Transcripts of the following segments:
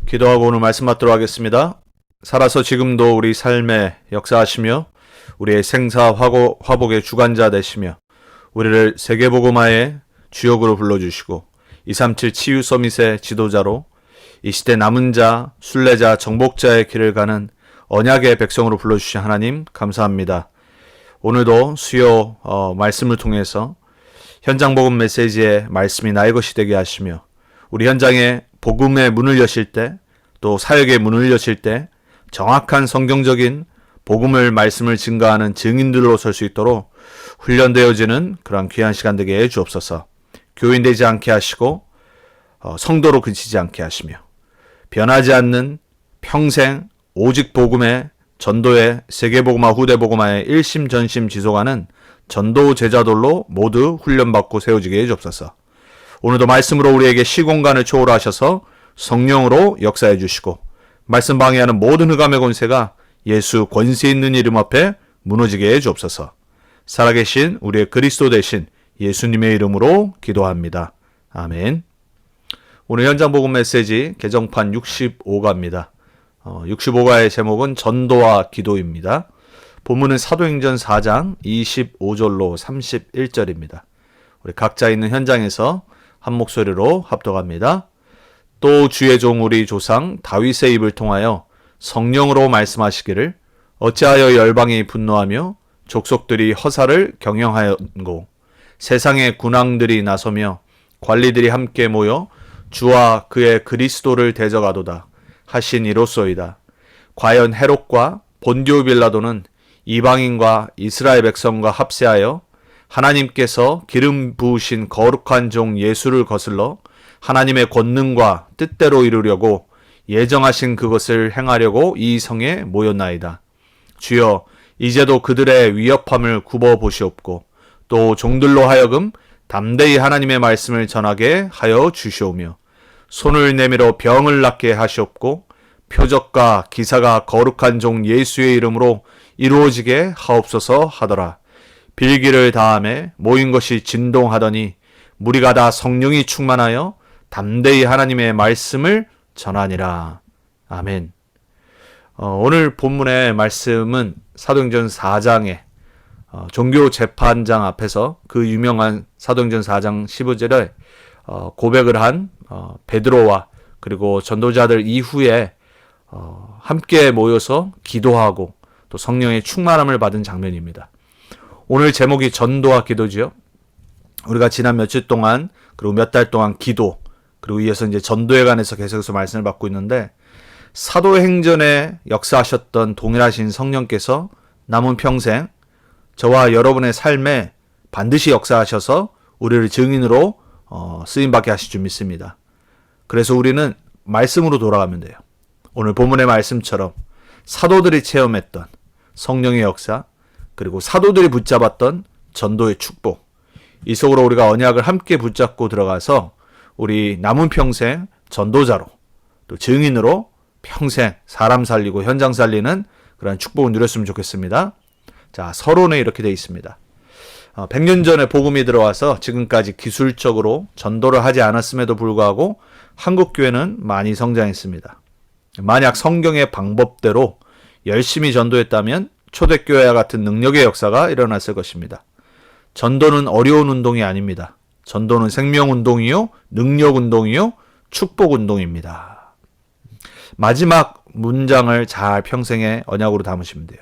기도하고 오늘 말씀 받도록 하겠습니다. 살아서 지금도 우리 삶에 역사하시며 우리의 생사 화복의 주관자 되시며 우리를 세계복음화의 주역으로 불러주시고 237 치유 서밋의 지도자로 이 시대 남은 자, 순례자, 정복자의 길을 가는 언약의 백성으로 불러주신 하나님 감사합니다. 오늘도 수요 말씀을 통해서 현장 복음 메시지의 말씀이 나의 것이 되게 하시며 우리 현장에 복음의 문을 여실 때 또 사역의 문을 여실 때 정확한 성경적인 복음을 말씀을 증거하는 증인들로 설 수 있도록 훈련되어지는 그런 귀한 시간 되게 해 주옵소서. 교인되지 않게 하시고 성도로 그치지 않게 하시며 변하지 않는 평생 오직 복음의 전도의 세계복음화 후대복음화의 일심전심 지속하는 전도 제자들로 모두 훈련받고 세워지게 해 주옵소서. 오늘도 말씀으로 우리에게 시공간을 초월하셔서 성령으로 역사해 주시고 말씀 방해하는 모든 흑암의 권세가 예수 권세 있는 이름 앞에 무너지게 해 주옵소서. 살아계신 우리의 그리스도 되신 예수님의 이름으로 기도합니다. 아멘. 오늘 현장 복음 메시지 개정판 65가입니다. 65가의 제목은 전도와 기도입니다. 본문은 사도행전 4장 25절로 31절입니다. 우리 각자 있는 현장에서 한 목소리로 합독합니다. 또 주의 종 우리 조상 다윗의 입을 통하여 성령으로 말씀하시기를 어찌하여 열방이 분노하며 족속들이 허사를 경영하였고 세상의 군왕들이 나서며 관리들이 함께 모여 주와 그의 그리스도를 대적하도다 하신 이로소이다. 과연 헤롯과 본디오 빌라도는 이방인과 이스라엘 백성과 합세하여 하나님께서 기름 부으신 거룩한 종 예수를 거슬러 하나님의 권능과 뜻대로 이루려고 예정하신 그것을 행하려고 이 성에 모였나이다. 주여 이제도 그들의 위협함을 굽어 보시옵고 또 종들로 하여금 담대히 하나님의 말씀을 전하게 하여 주시오며 손을 내밀어 병을 낫게 하시옵고 표적과 기사가 거룩한 종 예수의 이름으로 이루어지게 하옵소서 하더라. 빌기를 다함에 모인 것이 진동하더니 무리가 다 성령이 충만하여 담대히 하나님의 말씀을 전하니라. 아멘. 오늘 본문의 말씀은 사도행전 4장의 종교재판장 앞에서 그 유명한 사도행전 4장 15절에 고백을 한 베드로와 그리고 전도자들 이후에 함께 모여서 기도하고 또 성령의 충만함을 받은 장면입니다. 오늘 제목이 전도와 기도지요. 우리가 지난 며칠 동안 그리고 몇 달 동안 기도 그리고 이어서 이제 전도에 관해서 계속해서 말씀을 받고 있는데 사도행전에 역사하셨던 동일하신 성령께서 남은 평생 저와 여러분의 삶에 반드시 역사하셔서 우리를 증인으로 쓰임받게 하실 줄 믿습니다. 그래서 우리는 말씀으로 돌아가면 돼요. 오늘 본문의 말씀처럼 사도들이 체험했던 성령의 역사 그리고 사도들이 붙잡았던 전도의 축복 이 속으로 우리가 언약을 함께 붙잡고 들어가서 우리 남은 평생 전도자로 또 증인으로 평생 사람 살리고 현장 살리는 그런 축복을 누렸으면 좋겠습니다. 자, 서론에 이렇게 되어 있습니다. 100년 전에 복음이 들어와서 지금까지 기술적으로 전도를 하지 않았음에도 불구하고 한국교회는 많이 성장했습니다. 만약 성경의 방법대로 열심히 전도했다면 초대교회와 같은 능력의 역사가 일어났을 것입니다. 전도는 어려운 운동이 아닙니다. 전도는 생명운동이요, 능력운동이요, 축복운동입니다. 마지막 문장을 잘 평생의 언약으로 담으시면 돼요.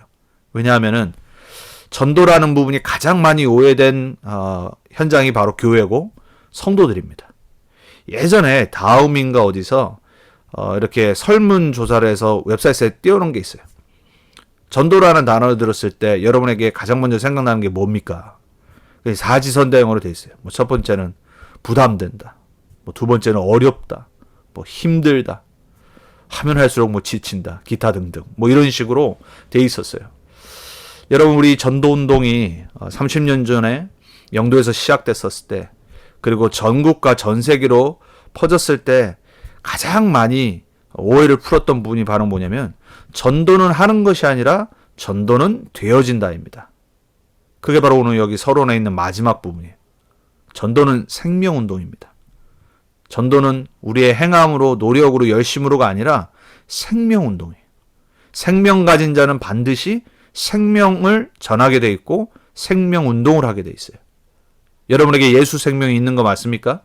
왜냐하면은 전도라는 부분이 가장 많이 오해된 현장이 바로 교회고 성도들입니다. 예전에 다음인가 어디서 이렇게 설문조사를 해서 웹사이트에 띄워놓은 게 있어요. 전도라는 단어를 들었을 때 여러분에게 가장 먼저 생각나는 게 뭡니까? 사지선다형으로 되어 있어요. 첫 번째는 부담된다. 두 번째는 어렵다. 힘들다. 하면 할수록 지친다. 기타 등등. 이런 식으로 되어 있었어요. 여러분, 우리 전도운동이 30년 전에 영도에서 시작됐었을 때, 그리고 전국과 전 세계로 퍼졌을 때 가장 많이 오해를 풀었던 부분이 바로 뭐냐면, 전도는 하는 것이 아니라 전도는 되어진다입니다. 그게 바로 오늘 여기 서론에 있는 마지막 부분이에요. 전도는 생명운동입니다. 전도는 우리의 행함으로, 노력으로, 열심으로가 아니라 생명운동이에요. 생명 가진 자는 반드시 생명을 전하게 돼 있고 생명운동을 하게 돼 있어요. 여러분에게 예수 생명이 있는 거 맞습니까?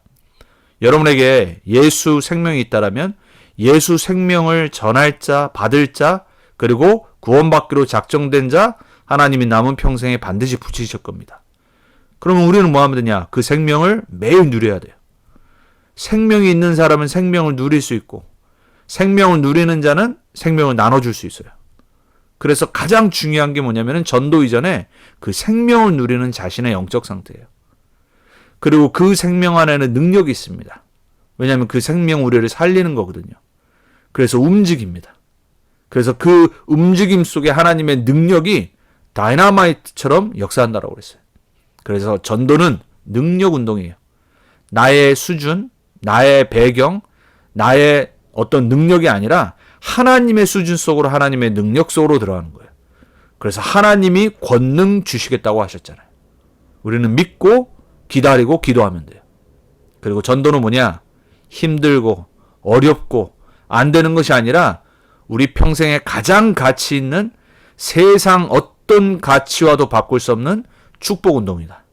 여러분에게 예수 생명이 있다라면 예수 생명을 전할 자, 받을 자, 그리고 구원받기로 작정된 자, 하나님이 남은 평생에 반드시 붙이실 겁니다. 그러면 우리는 뭐 하면 되냐? 그 생명을 매일 누려야 돼요. 생명이 있는 사람은 생명을 누릴 수 있고 생명을 누리는 자는 생명을 나눠줄 수 있어요. 그래서 가장 중요한 게 뭐냐면 전도 이전에 그 생명을 누리는 자신의 영적 상태예요. 그리고 그 생명 안에는 능력이 있습니다. 왜냐하면 그 생명 우리를 살리는 거거든요. 그래서 움직입니다. 그래서 그 움직임 속에 하나님의 능력이 다이너마이트처럼 역사한다라고 그랬어요. 그래서 전도는 능력 운동이에요. 나의 수준, 나의 배경, 나의 어떤 능력이 아니라 하나님의 수준 속으로 하나님의 능력 속으로 들어가는 거예요. 그래서 하나님이 권능 주시겠다고 하셨잖아요. 우리는 믿고 기다리고 기도하면 돼요. 그리고 전도는 뭐냐? 힘들고 어렵고 안 되는 것이 아니라 우리 평생에 가장 가치 있는 세상 어떤 가치와도 바꿀 수 없는 축복 운동이다.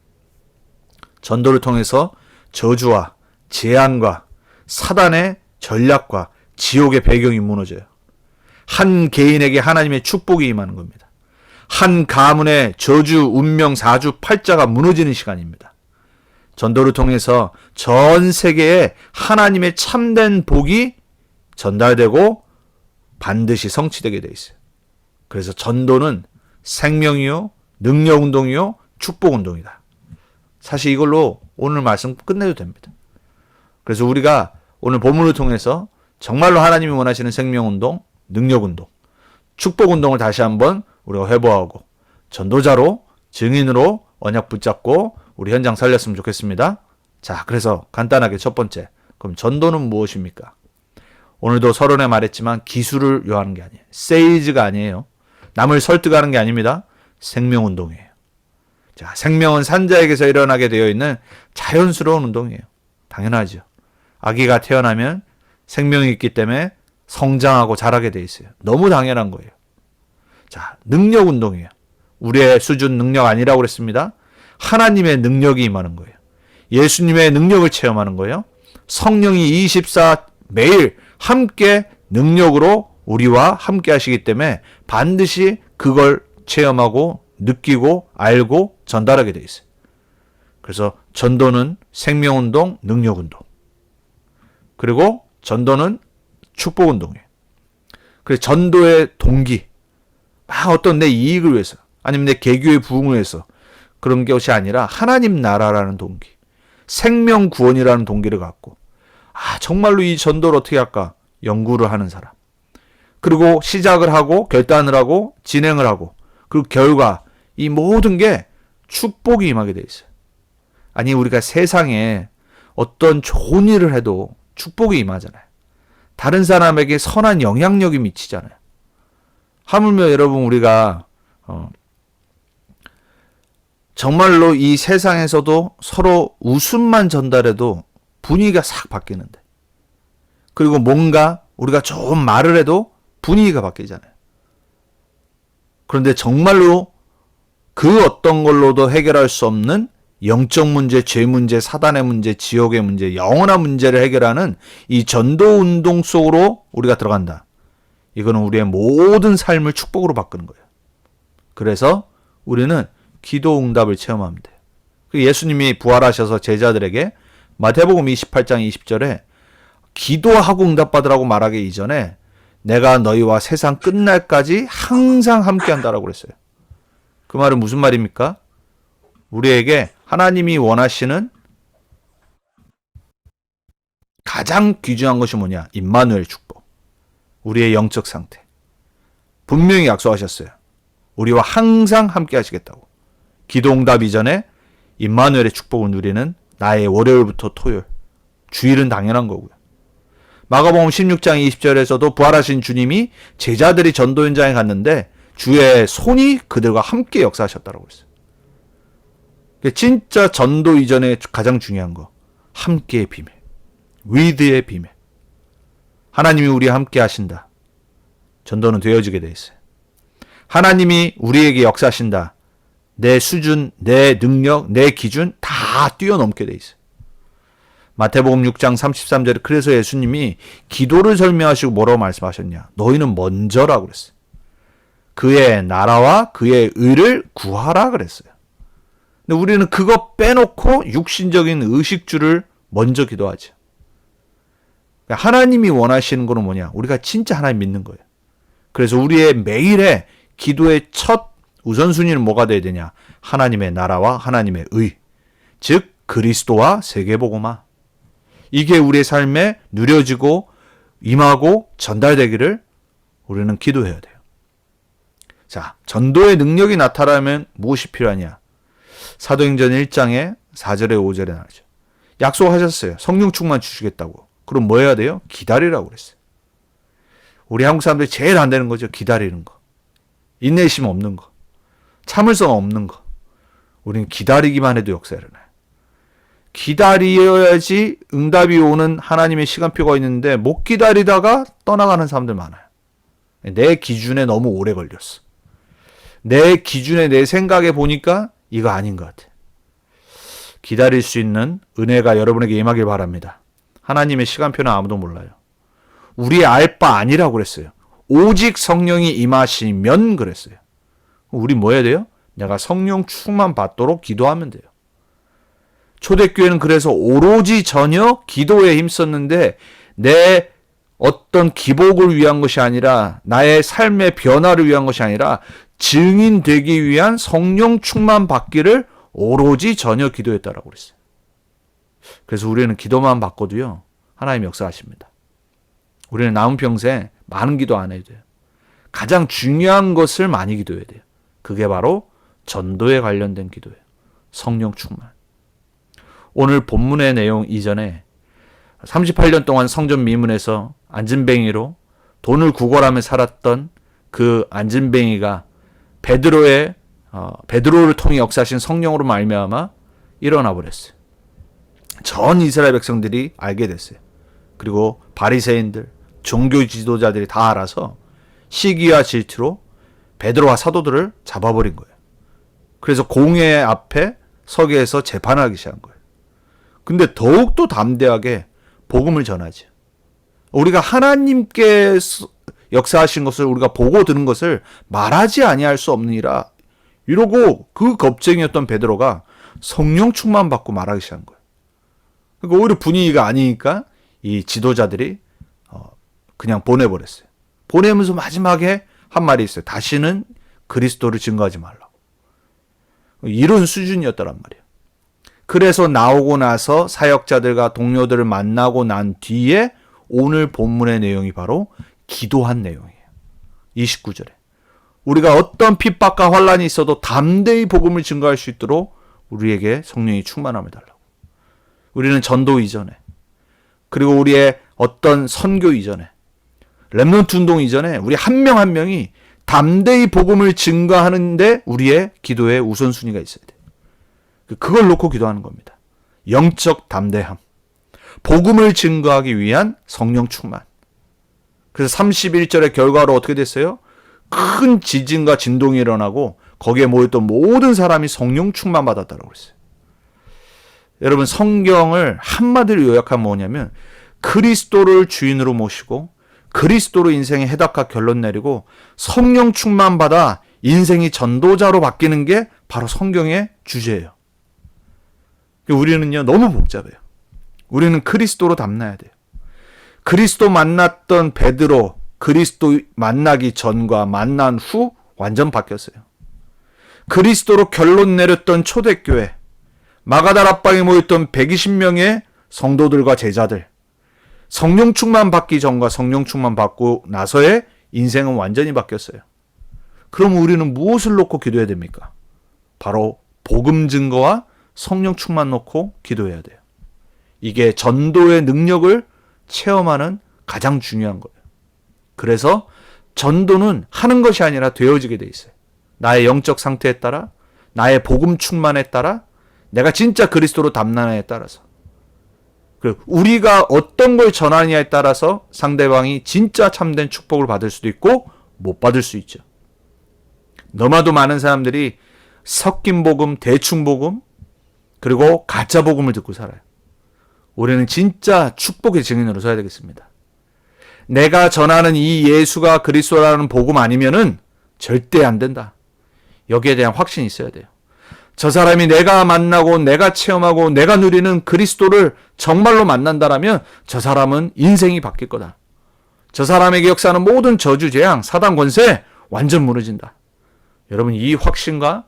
전도를 통해서 저주와 재앙과 사단의 전략과 지옥의 배경이 무너져요. 한 개인에게 하나님의 축복이 임하는 겁니다. 한 가문의 저주, 운명, 사주, 팔자가 무너지는 시간입니다. 전도를 통해서 전 세계에 하나님의 참된 복이 전달되고 반드시 성취되게 돼 있어요. 그래서 전도는 생명이요, 능력운동이요, 축복운동이다. 사실 이걸로 오늘 말씀 끝내도 됩니다. 그래서 우리가 오늘 본문을 통해서 정말로 하나님이 원하시는 생명운동, 능력운동, 축복운동을 다시 한번 우리가 회복하고 전도자로, 증인으로 언약 붙잡고 우리 현장 살렸으면 좋겠습니다. 자, 그래서 간단하게 첫 번째, 그럼 전도는 무엇입니까? 오늘도 서론에 말했지만 기술을 요하는 게 아니에요. 세일즈가 아니에요. 남을 설득하는 게 아닙니다. 생명운동이에요. 자, 생명은 산자에게서 일어나게 되어 있는 자연스러운 운동이에요. 당연하죠. 아기가 태어나면 생명이 있기 때문에 성장하고 자라게 돼 있어요. 너무 당연한 거예요. 자, 능력 운동이에요. 우리의 수준 능력 아니라고 그랬습니다. 하나님의 능력이 임하는 거예요. 예수님의 능력을 체험하는 거예요. 성령이 24 매일 함께 능력으로 우리와 함께 하시기 때문에 반드시 그걸 체험하고 느끼고 알고 전달하게 돼 있어요. 그래서 전도는 생명운동, 능력운동. 그리고 전도는 축복운동이에요. 그래서 전도의 동기, 막 어떤 내 이익을 위해서 아니면 내 개교의 부흥을 위해서 그런 것이 아니라 하나님 나라라는 동기, 생명 구원이라는 동기를 갖고 정말로 이 전도를 어떻게 할까? 연구를 하는 사람. 그리고 시작을 하고 결단을 하고 진행을 하고 그리고 결과 이 모든 게 축복이 임하게 돼 있어요. 아니 우리가 세상에 어떤 좋은 일을 해도 축복이 임하잖아요. 다른 사람에게 선한 영향력이 미치잖아요. 하물며 여러분 우리가 정말로 이 세상에서도 서로 웃음만 전달해도 분위기가 싹 바뀌는데, 그리고 뭔가 우리가 좋은 말을 해도 분위기가 바뀌잖아요. 그런데 정말로 그 어떤 걸로도 해결할 수 없는 영적 문제, 죄 문제, 사단의 문제, 지옥의 문제, 영원한 문제를 해결하는 이 전도 운동 속으로 우리가 들어간다. 이거는 우리의 모든 삶을 축복으로 바꾸는 거예요. 그래서 우리는 기도 응답을 체험하면 돼요. 예수님이 부활하셔서 제자들에게 마태복음 28장 20절에 기도하고 응답받으라고 말하기 이전에 내가 너희와 세상 끝날까지 항상 함께한다라고 그랬어요. 그 말은 무슨 말입니까? 우리에게 하나님이 원하시는 가장 귀중한 것이 뭐냐? 임마누엘 축복. 우리의 영적 상태. 분명히 약속하셨어요. 우리와 항상 함께 하시겠다고. 기도 응답 이전에 임마누엘의 축복을 누리는 나의 월요일부터 토요일. 주일은 당연한 거고요. 마가복음 16장 20절에서도 부활하신 주님이 제자들이 전도 현장에 갔는데 주의 손이 그들과 함께 역사하셨다고 했어요. 진짜 전도 이전에 가장 중요한 거. 함께의 비밀. with의 비밀. 하나님이 우리와 함께 하신다. 전도는 되어지게 돼 있어요. 하나님이 우리에게 역사하신다. 내 수준, 내 능력, 내 기준 다 뛰어넘게 돼 있어요. 마태복음 6장 33절에 그래서 예수님이 기도를 설명하시고 뭐라고 말씀하셨냐? 너희는 먼저라고 그랬어요. 그의 나라와 그의 의를 구하라 그랬어요. 근데 우리는 그거 빼놓고 육신적인 의식주를 먼저 기도하죠. 하나님이 원하시는 거는 뭐냐? 우리가 진짜 하나님 믿는 거예요. 그래서 우리의 매일의 기도의 첫 우선순위는 뭐가 돼야 되냐? 하나님의 나라와 하나님의 의, 즉 그리스도와 세계복음화. 이게 우리의 삶에 누려지고 임하고 전달되기를 우리는 기도해야 돼요. 자, 전도의 능력이 나타나면 무엇이 필요하냐? 사도행전 1장에 4절에 5절에 나오죠. 약속하셨어요. 성령 충만 주시겠다고. 그럼 뭐 해야 돼요? 기다리라고 그랬어요. 우리 한국 사람들이 제일 안 되는 거죠. 기다리는 거. 인내심 없는 거. 참을성 없는 거. 우리는 기다리기만 해도 역사 일어나요. 기다려야지 응답이 오는 하나님의 시간표가 있는데 못 기다리다가 떠나가는 사람들 많아요. 내 기준에 너무 오래 걸렸어. 내 기준에 내 생각에 보니까 이거 아닌 것 같아. 기다릴 수 있는 은혜가 여러분에게 임하길 바랍니다. 하나님의 시간표는 아무도 몰라요. 우리의 알 바 아니라고 그랬어요. 오직 성령이 임하시면 그랬어요. 우리 뭐 해야 돼요? 내가 성령 충만 받도록 기도하면 돼요. 초대교회는 그래서 오로지 전혀 기도에 힘썼는데 내 어떤 기복을 위한 것이 아니라 나의 삶의 변화를 위한 것이 아니라 증인되기 위한 성령 충만 받기를 오로지 전혀 기도했다라고 그랬어요. 그래서 우리는 기도만 받고도요. 하나님 역사하십니다. 우리는 남은 평생 많은 기도 안 해도 돼요. 가장 중요한 것을 많이 기도해야 돼요. 그게 바로 전도에 관련된 기도예요. 성령 충만. 오늘 본문의 내용 이전에 38년 동안 성전 미문에서 안진뱅이로 돈을 구걸하며 살았던 그 안진뱅이가 베드로를 통해 역사하신 성령으로 말미암아 일어나 버렸어요. 전 이스라엘 백성들이 알게 됐어요. 그리고 바리새인들, 종교 지도자들이 다 알아서 시기와 질투로 베드로와 사도들을 잡아버린 거예요. 그래서 공회 앞에 서게 해서 재판하기 시작한 거예요. 근데 더욱더 담대하게 복음을 전하죠. 우리가 하나님께 역사하신 것을 우리가 보고 들은 것을 말하지 아니할 수 없느니라 이러고 그 겁쟁이였던 베드로가 성령 충만 받고 말하기 시작한 거예요. 그러니까 오히려 분위기가 아니니까 이 지도자들이 그냥 보내버렸어요. 보내면서 마지막에 한 말이 있어요. 다시는 그리스도를 증거하지 말라고. 이런 수준이었더란 말이에요. 그래서 나오고 나서 사역자들과 동료들을 만나고 난 뒤에 오늘 본문의 내용이 바로 기도한 내용이에요. 29절에. 우리가 어떤 핍박과 환란이 있어도 담대히 복음을 증거할 수 있도록 우리에게 성령이 충만함을 달라고. 우리는 전도 이전에 그리고 우리의 어떤 선교 이전에 렘넌트 운동 이전에 우리 한 명 한 명이 담대히 복음을 증거하는데 우리의 기도에 우선순위가 있어야 돼요. 그걸 놓고 기도하는 겁니다. 영적 담대함. 복음을 증거하기 위한 성령 충만. 그래서 31절의 결과로 어떻게 됐어요? 큰 지진과 진동이 일어나고 거기에 모였던 모든 사람이 성령 충만 받았다고 그랬어요. 여러분 성경을 한마디로 요약하면 뭐냐면 그리스도를 주인으로 모시고 그리스도로 인생의 해답과 결론 내리고 성령 충만 받아 인생이 전도자로 바뀌는 게 바로 성경의 주제예요. 우리는요 너무 복잡해요. 우리는 그리스도로 담나야 돼요. 그리스도 만났던 베드로 그리스도 만나기 전과 만난 후 완전 바뀌었어요. 그리스도로 결론 내렸던 초대교회 마가다 앞방에 모였던 120명의 성도들과 제자들 성령 충만 받기 전과 성령 충만 받고 나서의 인생은 완전히 바뀌었어요. 그럼 우리는 무엇을 놓고 기도해야 됩니까? 바로 복음 증거와 성령 충만 놓고 기도해야 돼요. 이게 전도의 능력을 체험하는 가장 중요한 거예요. 그래서 전도는 하는 것이 아니라 되어지게 돼 있어요. 나의 영적 상태에 따라 나의 복음 충만에 따라 내가 진짜 그리스도로 담나냐에 따라서 그리고 우리가 어떤 걸 전하느냐에 따라서 상대방이 진짜 참된 축복을 받을 수도 있고 못 받을 수 있죠. 너무나도 많은 사람들이 섞인 복음, 대충 복음, 그리고 가짜 복음을 듣고 살아요. 우리는 진짜 축복의 증인으로 서야 되겠습니다. 내가 전하는 이 예수가 그리스도라는 복음 아니면은 절대 안 된다. 여기에 대한 확신이 있어야 돼요. 저 사람이 내가 만나고 내가 체험하고 내가 누리는 그리스도를 정말로 만난다라면 저 사람은 인생이 바뀔 거다. 저 사람에게 역사하는 모든 저주, 재앙, 사단 권세 완전 무너진다. 여러분, 이 확신과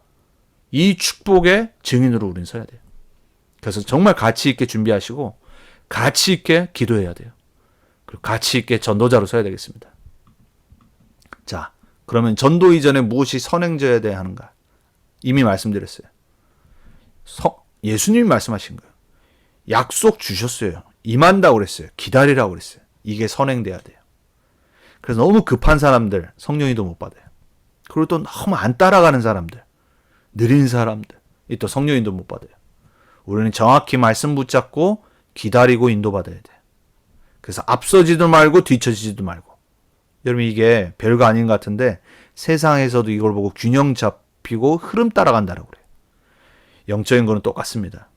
이 축복의 증인으로 우리는 서야 돼요. 그래서 정말 가치 있게 준비하시고 가치 있게 기도해야 돼요. 그리고 가치 있게 전도자로 서야 되겠습니다. 자, 그러면 전도 이전에 무엇이 선행져야 돼야 하는가? 이미 말씀드렸어요. 예수님이 말씀하신 거예요. 약속 주셨어요. 임한다고 그랬어요. 기다리라고 그랬어요. 이게 선행돼야 돼요. 그래서 너무 급한 사람들 성령이도 못 받아요. 그리고 또 너무 안 따라가는 사람들, 느린 사람들, 또 성령인도 못 받아요. 우리는 정확히 말씀 붙잡고 기다리고 인도받아야 돼요. 그래서 앞서지도 말고 뒤처지지도 말고. 여러분, 이게 별거 아닌 것 같은데 세상에서도 이걸 보고 균형 잡히고 흐름 따라간다라고 그래요. 영적인 거는 똑같습니다.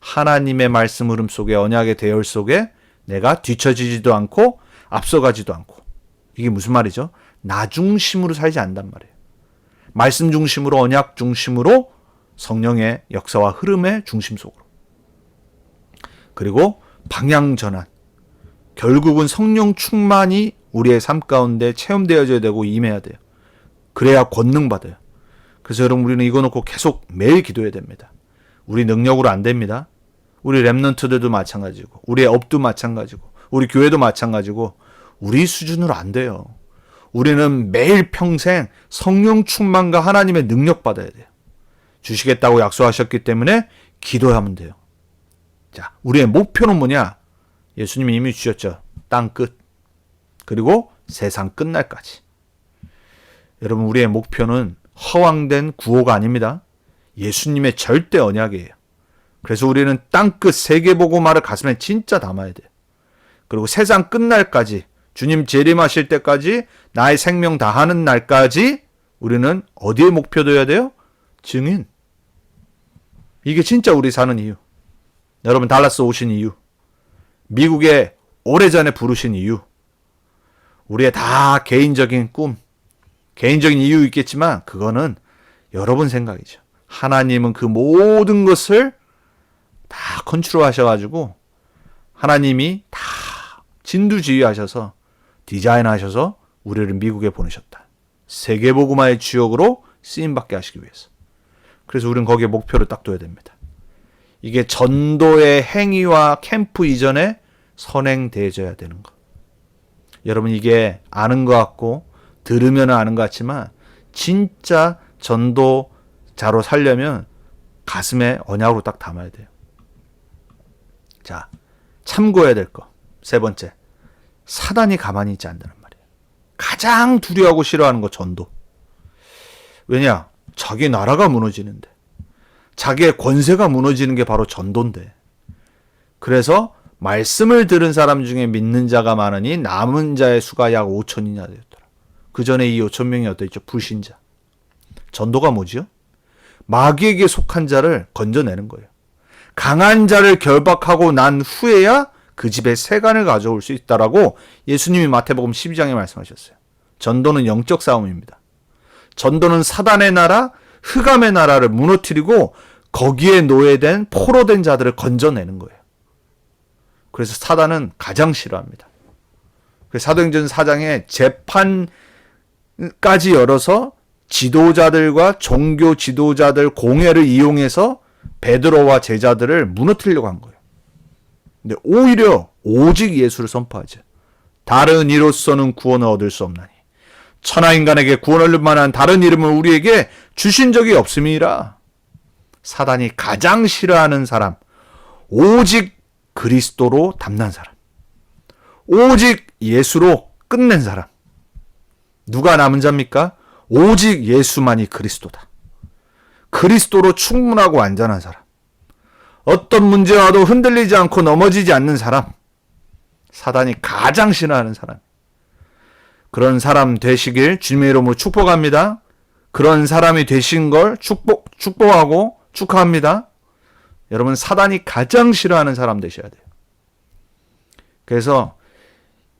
하나님의 말씀 흐름 속에, 언약의 대열 속에 내가 뒤처지지도 않고 앞서가지도 않고. 이게 무슨 말이죠? 나 중심으로 살지 않단 말이에요. 말씀 중심으로, 언약 중심으로, 성령의 역사와 흐름의 중심 속으로. 그리고 방향 전환. 결국은 성령 충만이 우리의 삶 가운데 체험되어져야 되고 임해야 돼요. 그래야 권능 받아요. 그래서 여러분, 우리는 이거 놓고 계속 매일 기도해야 됩니다. 우리 능력으로 안 됩니다. 우리 랩런트들도 마찬가지고, 우리의 업도 마찬가지고, 우리 교회도 마찬가지고, 우리 수준으로 안 돼요. 우리는 매일 평생 성령 충만과 하나님의 능력 받아야 돼요. 주시겠다고 약속하셨기 때문에 기도하면 돼요. 자, 우리의 목표는 뭐냐? 예수님이 이미 주셨죠. 땅 끝. 그리고 세상 끝날까지. 여러분, 우리의 목표는 허황된 구호가 아닙니다. 예수님의 절대 언약이에요. 그래서 우리는 땅끝 세계복음화를 가슴에 진짜 담아야 돼요. 그리고 세상 끝날까지, 주님 재림하실 때까지, 나의 생명 다하는 날까지 우리는 어디에 목표 둬야 돼요? 증인. 이게 진짜 우리 사는 이유. 여러분, 달라스 오신 이유. 미국에 오래전에 부르신 이유. 우리의 다 개인적인 꿈, 개인적인 이유 있겠지만 그거는 여러분 생각이죠. 하나님은 그 모든 것을 다 컨트롤 하셔가지고 하나님이 다 진두지휘하셔서 디자인하셔서 우리를 미국에 보내셨다. 세계복음화의 주역으로 쓰임받게 하시기 위해서. 그래서 우리는 거기에 목표를 딱 둬야 됩니다. 이게 전도의 행위와 캠프 이전에 선행되어져야 되는 것. 여러분, 이게 아는 것 같고 들으면 아는 것 같지만 진짜 전도자로 살려면 가슴에 언약으로 딱 담아야 돼요. 자, 참고해야 될 거. 세 번째, 사단이 가만히 있지 않는다는 말이에요. 가장 두려워하고 싫어하는 거 전도. 왜냐? 자기 나라가 무너지는데, 자기의 권세가 무너지는 게 바로 전도인데. 그래서 말씀을 들은 사람 중에 믿는 자가 많으니 남은 자의 수가 약 5천이나 되었더라. 그 전에 이 5천 명이 어땠죠? 불신자. 전도가 뭐지요? 마귀에게 속한 자를 건져내는 거예요. 강한 자를 결박하고 난 후에야 그 집에 세간을 가져올 수 있다라고 예수님이 마태복음 12장에 말씀하셨어요. 전도는 영적 싸움입니다. 전도는 사단의 나라, 흑암의 나라를 무너뜨리고 거기에 노예된 포로된 자들을 건져내는 거예요. 그래서 사단은 가장 싫어합니다. 사도행전 4장에 재판까지 열어서 지도자들과 종교 지도자들 공회를 이용해서 베드로와 제자들을 무너뜨리려고 한 거예요. 근데 오히려 오직 예수를 선포하죠. 다른 이로서는 구원을 얻을 수 없나니 천하인간에게 구원을 만한 다른 이름을 우리에게 주신 적이 없음이라. 사단이 가장 싫어하는 사람, 오직 그리스도로 담난 사람, 오직 예수로 끝낸 사람. 누가 남은 자입니까? 오직 예수만이 그리스도다. 그리스도로 충분하고 완전한 사람. 어떤 문제 와도 흔들리지 않고 넘어지지 않는 사람. 사단이 가장 싫어하는 사람. 그런 사람 되시길 주님의 이름으로 축복합니다. 그런 사람이 되신 걸 축복하고 축하합니다. 여러분, 사단이 가장 싫어하는 사람 되셔야 돼요. 그래서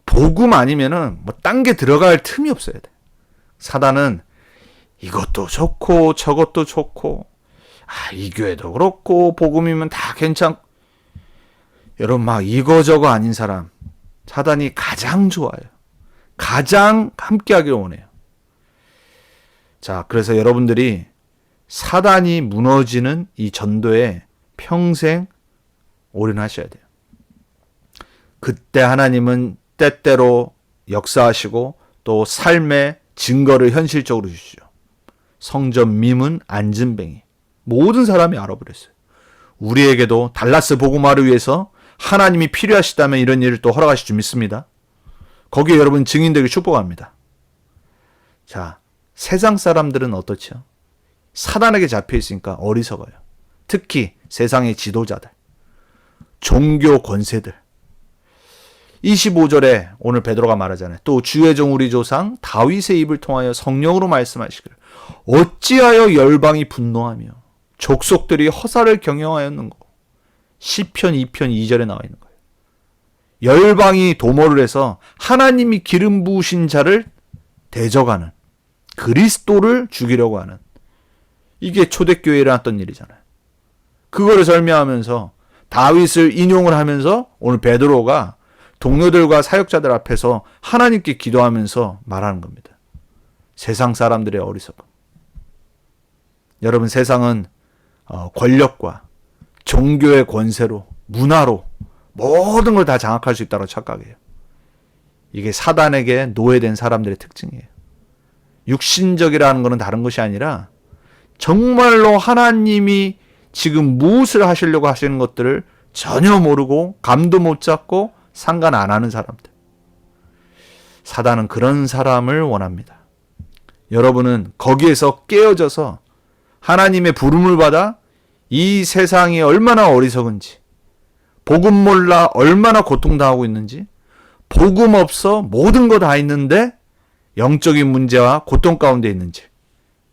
복음 아니면은 뭐 딴 게 들어갈 틈이 없어야 돼. 사단은 이것도 좋고 저것도 좋고, 이 교회도 그렇고 복음이면 다 괜찮고, 여러분 막 이거저거 아닌 사람 사단이 가장 좋아요. 가장 함께하길 원해요. 자, 그래서 여러분들이 사단이 무너지는 이 전도에 평생 올인하셔야 돼요. 그때 하나님은 때때로 역사하시고 또 삶의 증거를 현실적으로 주시죠. 성전 미문 안진뱅이 모든 사람이 알아버렸어요. 우리에게도 달라스 복음화를 위해서 하나님이 필요하시다면 이런 일을 또 허락하실 줄 믿습니다. 거기에 여러분 증인되길 축복합니다. 자, 세상 사람들은 어떻죠? 사단에게 잡혀 있으니까 어리석어요. 특히 세상의 지도자들, 종교 권세들. 25절에 오늘 베드로가 말하잖아요. 또 주의 종 우리 조상 다윗의 입을 통하여 성령으로 말씀하시기를 어찌하여 열방이 분노하며 족속들이 허사를 경영하였는고. 시편 2편 2절에 나와 있는 거예요. 열방이 도모를 해서 하나님이 기름 부으신 자를 대적하는, 그리스도를 죽이려고 하는, 이게 초대교회에 일어났던 일이잖아요. 그거를 설명하면서 다윗을 인용을 하면서 오늘 베드로가 동료들과 사역자들 앞에서 하나님께 기도하면서 말하는 겁니다. 세상 사람들의 어리석음. 여러분, 세상은 권력과 종교의 권세로, 문화로 모든 걸 다 장악할 수 있다고 착각해요. 이게 사단에게 노예된 사람들의 특징이에요. 육신적이라는 것은 다른 것이 아니라 정말로 하나님이 지금 무엇을 하시려고 하시는 것들을 전혀 모르고 감도 못 잡고 상관 안 하는 사람들. 사단은 그런 사람을 원합니다. 여러분은 거기에서 깨어져서 하나님의 부름을 받아 이 세상이 얼마나 어리석은지, 복음 몰라 얼마나 고통당하고 있는지, 복음 없어 모든 거 다 있는데 영적인 문제와 고통 가운데 있는지,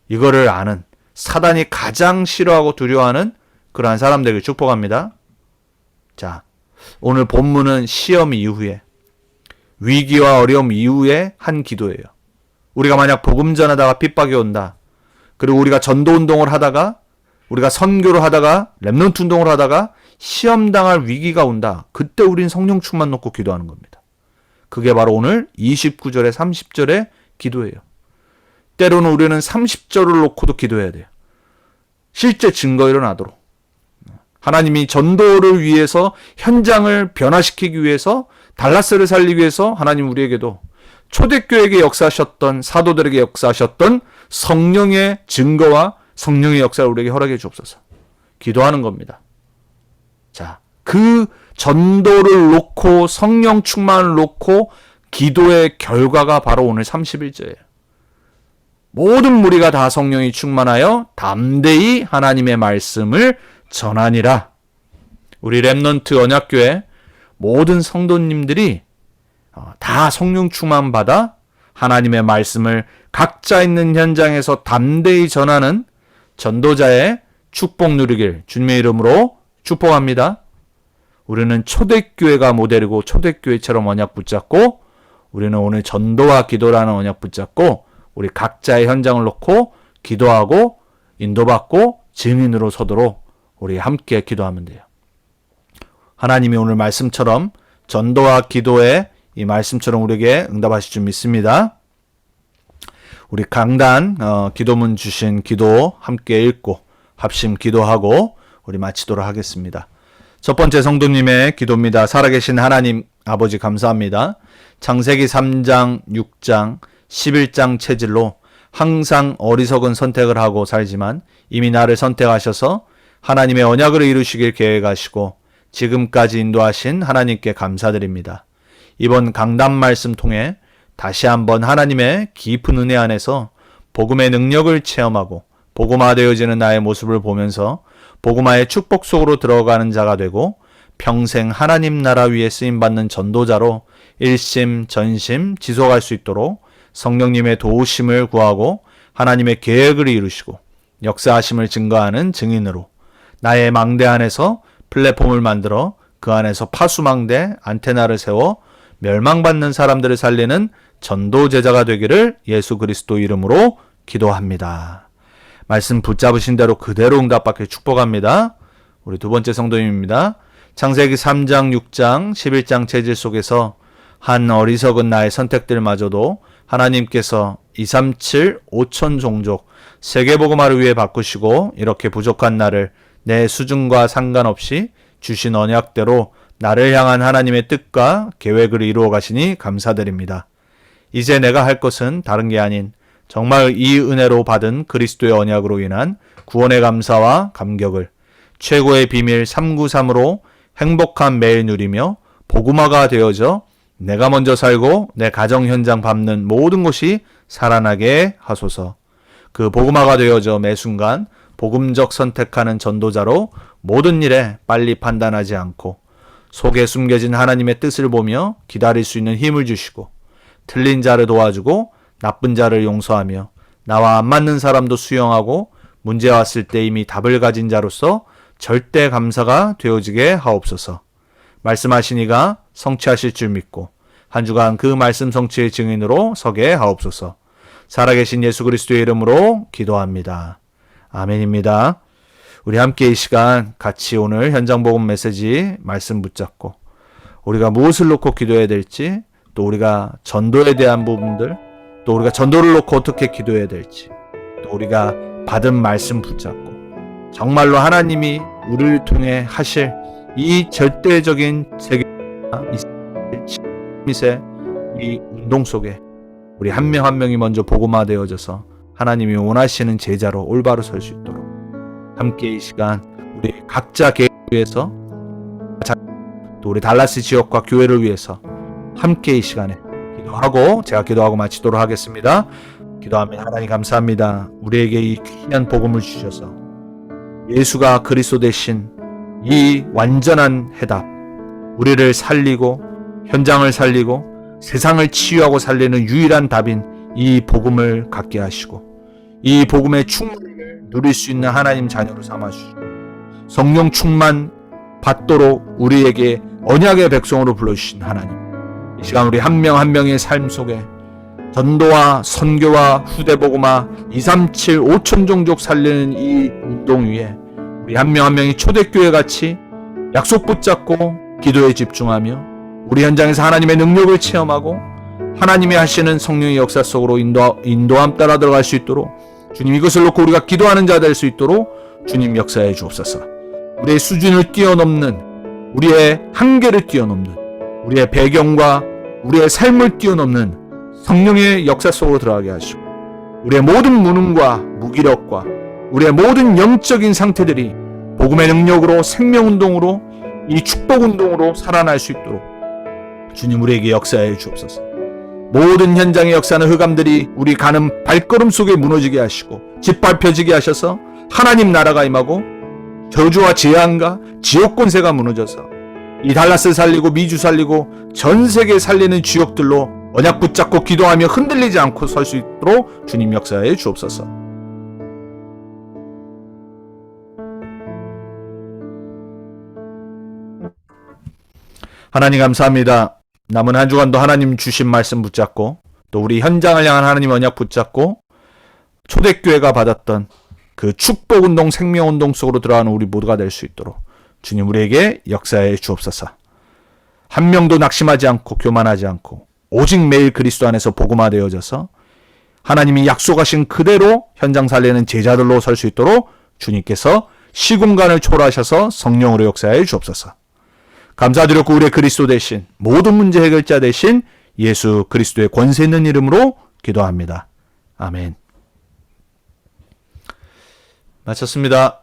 이거를 아는, 사단이 가장 싫어하고 두려워하는 그러한 사람들에게 축복합니다. 자, 오늘 본문은 시험 이후에, 위기와 어려움 이후에 한 기도예요. 우리가 만약 복음 전하다가 핍박이 온다. 그리고 우리가 전도 운동을 하다가, 우리가 선교를 하다가, 렘넌트 운동을 하다가 시험당할 위기가 온다. 그때 우린 성령 충만 놓고 기도하는 겁니다. 그게 바로 오늘 29절에 30절의 기도예요. 때로는 우리는 30절을 놓고도 기도해야 돼요. 실제 증거 일어나도록. 하나님이 전도를 위해서, 현장을 변화시키기 위해서, 달라스를 살리기 위해서 하나님 우리에게도 초대교회에게 역사하셨던, 사도들에게 역사하셨던 성령의 증거와 성령의 역사를 우리에게 허락해 주옵소서. 기도하는 겁니다. 자, 그 전도를 놓고, 성령 충만을 놓고 기도의 결과가 바로 오늘 31절이에요. 모든 무리가 다 성령이 충만하여 담대히 하나님의 말씀을 전하니라. 우리 렘넌트 언약교회 모든 성도님들이 다 성령 충만 받아 하나님의 말씀을 각자 있는 현장에서 담대히 전하는 전도자의 축복 누리길 주님의 이름으로 축복합니다. 우리는 초대교회가 모델이고 초대교회처럼 언약 붙잡고, 우리는 오늘 전도와 기도라는 언약 붙잡고 우리 각자의 현장을 놓고 기도하고 인도받고 증인으로 서도록 우리 함께 기도하면 돼요. 하나님이 오늘 말씀처럼 전도와 기도에 이 말씀처럼 우리에게 응답하실 줄 믿습니다. 우리 강단 기도문 주신 기도 함께 읽고 합심 기도하고 우리 마치도록 하겠습니다. 첫 번째 성도님의 기도입니다. 살아계신 하나님 아버지 감사합니다. 창세기 3장, 6장, 11장 체질로 항상 어리석은 선택을 하고 살지만 이미 나를 선택하셔서 하나님의 언약을 이루시길 계획하시고 지금까지 인도하신 하나님께 감사드립니다. 이번 강단 말씀 통해 다시 한번 하나님의 깊은 은혜 안에서 복음의 능력을 체험하고 복음화되어지는 나의 모습을 보면서 복음화의 축복 속으로 들어가는 자가 되고 평생 하나님 나라 위에 쓰임받는 전도자로 일심 전심 지속할 수 있도록 성령님의 도우심을 구하고 하나님의 계획을 이루시고 역사하심을 증거하는 증인으로 나의 망대 안에서 플랫폼을 만들어 그 안에서 파수망대 안테나를 세워 멸망받는 사람들을 살리는 전도 제자가 되기를 예수 그리스도 이름으로 기도합니다. 말씀 붙잡으신 대로 그대로 응답받길 축복합니다. 우리 두 번째 성도님입니다. 창세기 3장, 6장, 11장 체질 속에서 한 어리석은 나의 선택들마저도 하나님께서 237, 5천 종족 세계복음화를 위해 바꾸시고 이렇게 부족한 나를 내 수준과 상관없이 주신 언약대로 나를 향한 하나님의 뜻과 계획을 이루어 가시니 감사드립니다. 이제 내가 할 것은 다른 게 아닌 정말 이 은혜로 받은 그리스도의 언약으로 인한 구원의 감사와 감격을 최고의 비밀 393으로 행복한 매일 누리며 복음화가 되어져 내가 먼저 살고 내 가정 현장 밟는 모든 곳이 살아나게 하소서. 그 복음화가 되어져 매 순간 복음적 선택하는 전도자로 모든 일에 빨리 판단하지 않고 속에 숨겨진 하나님의 뜻을 보며 기다릴 수 있는 힘을 주시고 틀린 자를 도와주고 나쁜 자를 용서하며 나와 안 맞는 사람도 수용하고 문제 왔을 때 이미 답을 가진 자로서 절대 감사가 되어지게 하옵소서. 말씀하시니가 성취하실 줄 믿고 한 주간 그 말씀 성취의 증인으로 서게 하옵소서. 살아계신 예수 그리스도의 이름으로 기도합니다. 아멘입니다. 우리 함께 이 시간 같이 오늘 현장 복음 메시지 말씀 붙잡고 우리가 무엇을 놓고 기도해야 될지, 또 우리가 전도에 대한 부분들, 또 우리가 전도를 놓고 어떻게 기도해야 될지, 또 우리가 받은 말씀 붙잡고 정말로 하나님이 우리를 통해 하실 이 절대적인 세계 이 운동 속에 우리 한 명 한 명이 먼저 복음화되어져서 하나님이 원하시는 제자로 올바로 설 수 있도록 함께 이 시간 우리 각자 계획에서 또 우리 달라스 지역과 교회를 위해서 함께 이 시간에 기도하고 제가 기도하고 마치도록 하겠습니다. 기도하면 하나님 감사합니다. 우리에게 이 귀한 복음을 주셔서 예수가 그리스도 되신 이 완전한 해답, 우리를 살리고 현장을 살리고 세상을 치유하고 살리는 유일한 답인 이 복음을 갖게 하시고 이 복음의 충만을 누릴 수 있는 하나님 자녀로 삼아주시고 성령 충만 받도록 우리에게 언약의 백성으로 불러주신 하나님, 이 시간 우리 한 명 한 명의 삶 속에 전도와 선교와 후대복음화 237, 5천 종족 살리는 이 운동 위에 우리 한 명 한 명이 초대교회 같이 약속 붙잡고 기도에 집중하며 우리 현장에서 하나님의 능력을 체험하고 하나님이 하시는 성령의 역사 속으로 인도함 따라 들어갈 수 있도록 주님, 이것을 놓고 우리가 기도하는 자 될 수 있도록 주님 역사해 주옵소서. 우리의 수준을 뛰어넘는, 우리의 한계를 뛰어넘는, 우리의 배경과 우리의 삶을 뛰어넘는 성령의 역사 속으로 들어가게 하시고 우리의 모든 무능과 무기력과 우리의 모든 영적인 상태들이 복음의 능력으로 생명운동으로 이 축복운동으로 살아날 수 있도록 주님 우리에게 역사해 주옵소서. 모든 현장의 역사는 흑암들이 우리 가는 발걸음 속에 무너지게 하시고 짓밟혀지게 하셔서 하나님 나라가 임하고 저주와 재앙과 지옥 권세가 무너져서 이 달라스 살리고 미주 살리고 전 세계 살리는 주역들로 언약 붙잡고 기도하며 흔들리지 않고 설 수 있도록 주님 역사해 주옵소서. 하나님 감사합니다. 남은 한 주간도 하나님 주신 말씀 붙잡고 또 우리 현장을 향한 하나님 언약 붙잡고 초대교회가 받았던 그 축복운동 생명운동 속으로 들어가는 우리 모두가 될 수 있도록 주님 우리에게 역사해 주옵소서. 한 명도 낙심하지 않고 교만하지 않고 오직 매일 그리스도 안에서 복음화되어져서 하나님이 약속하신 그대로 현장 살리는 제자들로 설 수 있도록 주님께서 시공간을 초월하셔서 성령으로 역사해 주옵소서. 감사드렸고 우리의 그리스도 대신 모든 문제 해결자 대신 예수 그리스도의 권세 있는 이름으로 기도합니다. 아멘. 마쳤습니다.